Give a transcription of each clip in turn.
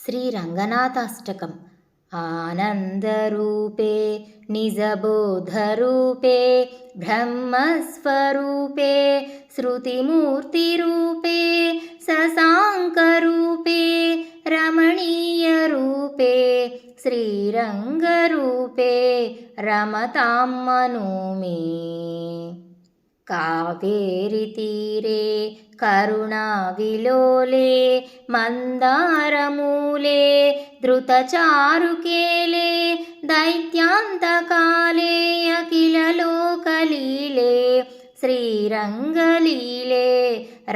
श्रीरङ्गनाथाष्टकम् आनन्दरूपे निजबोधरूपे ब्रह्मस्वरूपे श्रुतिमूर्तिरूपे शशाङ्करूपे रमणीयरूपे श्रीरङ्गरूपे रमतां मनोमे कावेरीतीरे करुणाविलोले मन्दारमूले धृतचारुकेले दैत्यान्तकाले अखिललोकलीले श्रीरङ्गलीले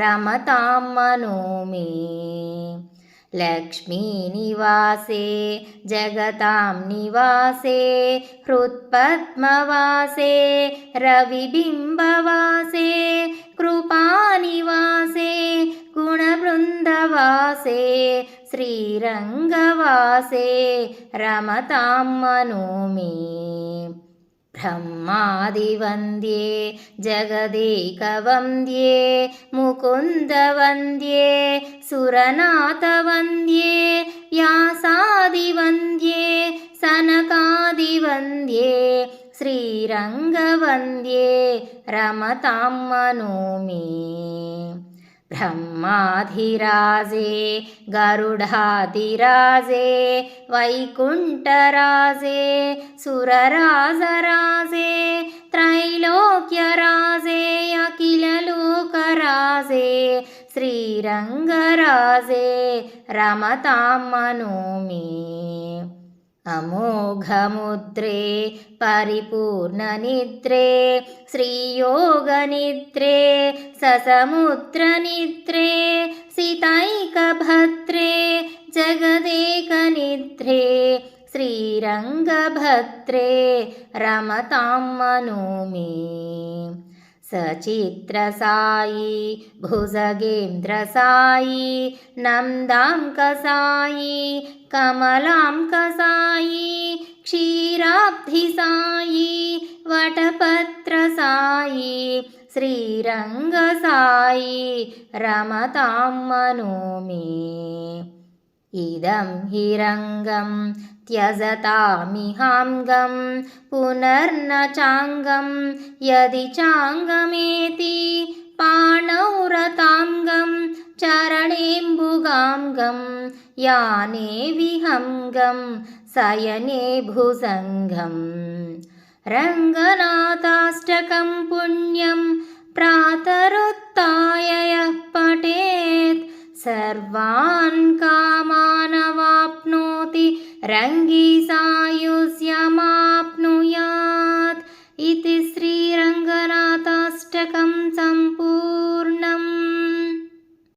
रमतां मनोमे लक्ष्मीनिवासे जगतां निवासे हृत्पद्मवासे रविबिम्बवासे कृपानिवासे गुणवृन्दवासे श्रीरङ्गवासे रमतां मनोमे ब्रह्मादिवन्द्ये जगदेकवन्द्ये मुकुन्दवन्द्ये सुरनाथवन्द्ये व्यासादिवन्द्ये सनकादिवन्द्ये श्रीरङ्गवन्द्ये रमतां मनोमे ब्रह्माधिराजे गरुडाधिराजे वैकुण्ठराजे सुरराजराजे त्रैलोक्यराजे अखिललोकराजे श्रीरङ्गराजे रमतां मनोमे अमोघमुद्रे परिपूर्णनिद्रे श्रीयोगनिद्रे ससमुद्रनिद्रे सितैकभद्रे जगदेकनिद्रे श्रीरङ्गभद्रे रमतां मनोमे सचित्रसायि भुजगेन्द्रसायि नन्दाङ्कसायि कमलाङ्कसायि क्षीराब्धिसायि वटपत्रसायि श्रीरङ्गसायि रमतां मनोमे इदं हि रङ्गं त्यजतामिहाङ्गं पुनर्न चाङ्गं यदि चाङ्गमेति पाणौ रताङ्गं चरणेम्बुगाङ्गं याने विहङ्गं शयने भुजङ्गं रङ्गनाथाष्टकं पुण्यं प्रातरुत्थाय यः पठेत् सर्वान् कामानवाप्नोति रङ्गीसायुज्यमाप्नुयात्।